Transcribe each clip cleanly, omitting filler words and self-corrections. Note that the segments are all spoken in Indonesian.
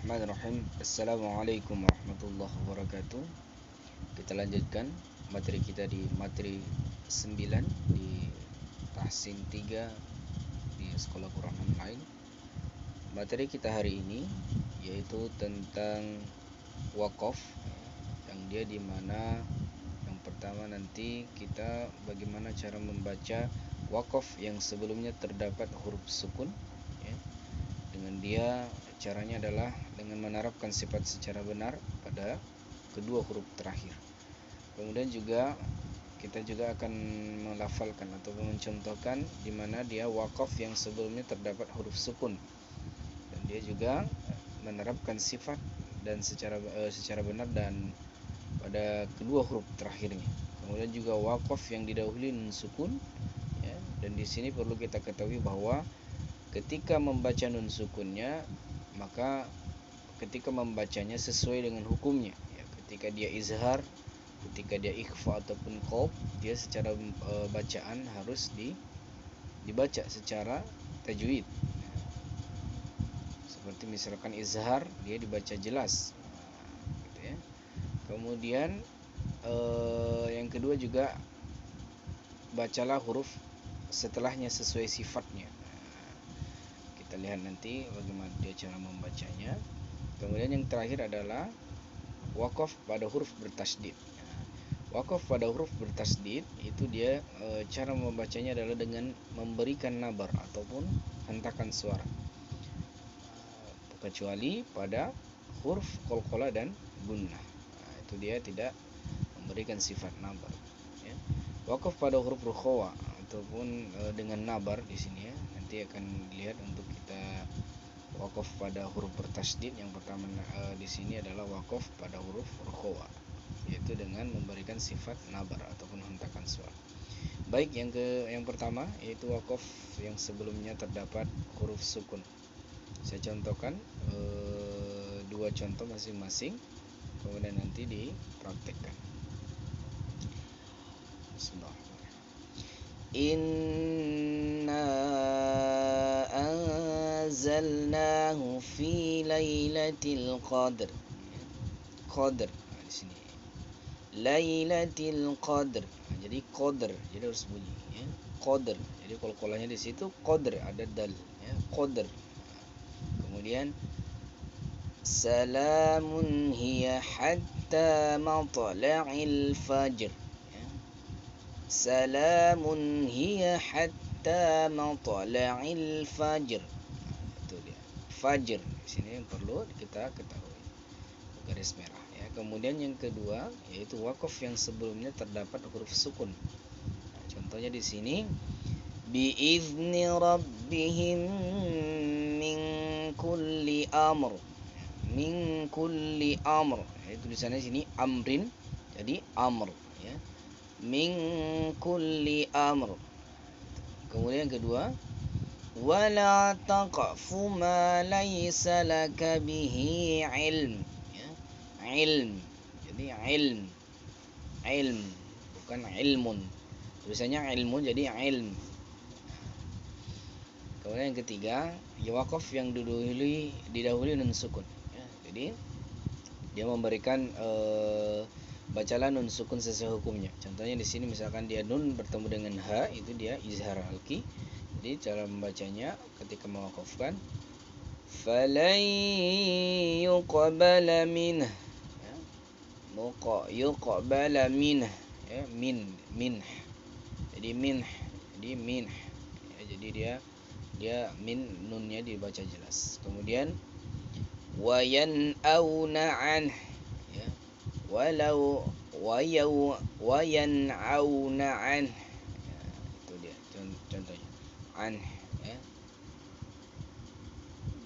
Bismillahirrahmanirrahim. Assalamualaikum warahmatullahi wabarakatuh. Kita lanjutkan materi kita di materi 9 di Tahsin 3 di Sekolah Quran Online. Materi kita hari ini yaitu tentang wakaf, yang dia dimana yang pertama nanti kita bagaimana cara membaca wakaf yang sebelumnya terdapat huruf sukun, ya. Dengan dia caranya adalah dengan menerapkan sifat secara benar pada kedua huruf terakhir. Kemudian juga kita juga akan melafalkan atau mencontohkan di mana dia wakaf yang sebelumnya terdapat huruf sukun, dan dia juga menerapkan sifat dan secara benar dan pada kedua huruf terakhirnya. Kemudian juga wakaf yang didahului nun sukun, ya. Dan di sini perlu kita ketahui bahwa ketika membaca nun sukunnya, maka ketika membacanya sesuai dengan hukumnya, ya. Ketika dia izhar, ketika dia ikhfa ataupun qalb, dia secara bacaan harus dibaca secara tajwid. Seperti misalkan izhar, dia dibaca jelas, gitu ya. Kemudian yang kedua juga bacalah huruf setelahnya sesuai sifatnya. Kita lihat nanti bagaimana dia cara membacanya. Kemudian yang terakhir adalah wakaf pada huruf bertasdid. Wakaf pada huruf bertasdid itu dia cara membacanya adalah dengan memberikan nabar ataupun hentakan suara, kecuali pada huruf qalqalah dan gunnah. Itu dia tidak memberikan sifat nabar, ya. Wakaf pada huruf rukhawa ataupun dengan nabar di sini, ya. Nanti akan dilihat untuk kita wakaf pada huruf bertasdid. Yang pertama di sini adalah wakaf pada huruf rukhawa, yaitu dengan memberikan sifat nabar ataupun hentakan suara. Baik, yang pertama yaitu wakaf yang sebelumnya terdapat huruf sukun. Saya contohkan dua contoh masing-masing, kemudian nanti dipraktekkan. Bismillahirrahmanirrahim. Inna anzalnahu fi lailatul qadr. Qadr di sini. Lailatul qadr. Jadi qadr, jadi harus bunyi, ya. Qadr. Jadi qalqalahnya di situ qadr, ada dal, ya. Qadr. Kemudian salamun hiya hatta matla'il fajr, ya. Salamun hiya hatta matla'il fajr. Itu dia. Fajr di sini yang perlu kita ketahui, garis merah, ya. Kemudian yang kedua yaitu wakaf yang sebelumnya terdapat huruf sukun. Nah, contohnya di sini biizni rabbihim min kulli amr. Min kulli amr. Itu tulisannya sini amrin, jadi amr, ya. Min kulli amr. Kemudian yang kedua wala taqfu ma laysa laka bihi ilm, ya. Ilm. Jadi ilm bukan ilmun. Tulisannya ilmun jadi ilm. Kemudian yang ketiga, ya wakaf yang didahului nun sukun, ya. Jadi dia memberikan bacalah nun sukun sesuai hukumnya. Contohnya di sini misalkan dia nun bertemu dengan ha, itu dia izhar halqi. Jadi cara membacanya ketika mewakafkan falan yuqbala minh, ya. Yuqbala minh, ya. Min. Jadi min, ya. Jadi dia min, nunnya dibaca jelas. Kemudian wayan auna an, ya. Walau wayan auna an, ya. Itu dia contohnya an, ya.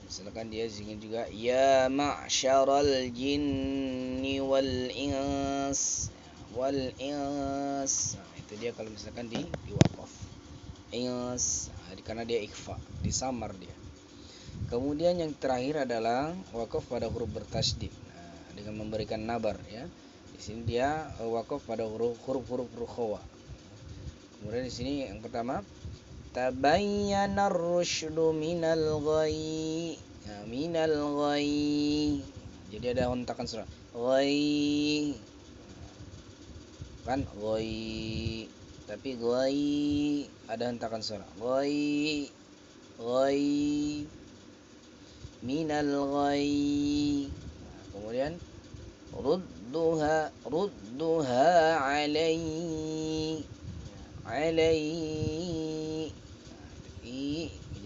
Misalkan dia ingin juga ya ma'syaral jinni wal ins. Nah, itu dia kalau misalkan di wakaf ins, karena dia ikhfa, disamar dia. Kemudian yang terakhir adalah wakaf pada huruf bertasdid, dengan memberikan nabar, ya. Di sini dia wakaf pada huruf rukhawa. Kemudian di sini yang pertama tabayyana ar-rusydu minal ghayy, minal ghayy, dia ada hentakan suara. Ghoi. Kan ghoi. Tapi ghoi ada hentakan suara. Ghoi. Ghoi. Minal ghoi. Kemudian rudduha alai. Alai.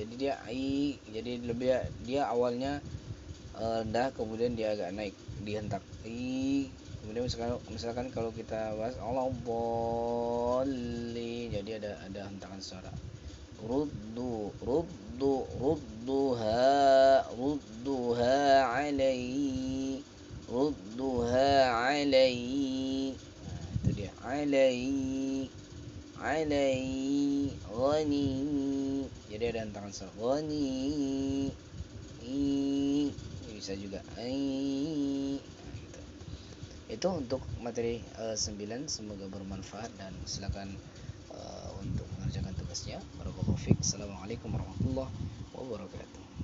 Jadi dia lebih dia awalnya rendah, kemudian dia agak naik, dihentak kemudian misalkan kalau kita bahas Allah boleh, jadi ada hentakan suara. Rudduha alai. Rudduha alai. Itu dia, alai ghani. Jadi ada hentakan suara ghani. Bisa juga gitu. Itu untuk materi 9, semoga bermanfaat dan silakan untuk mengerjakan tugasnya. Barakallahu fiik. Assalamualaikum warahmatullahi wabarakatuh.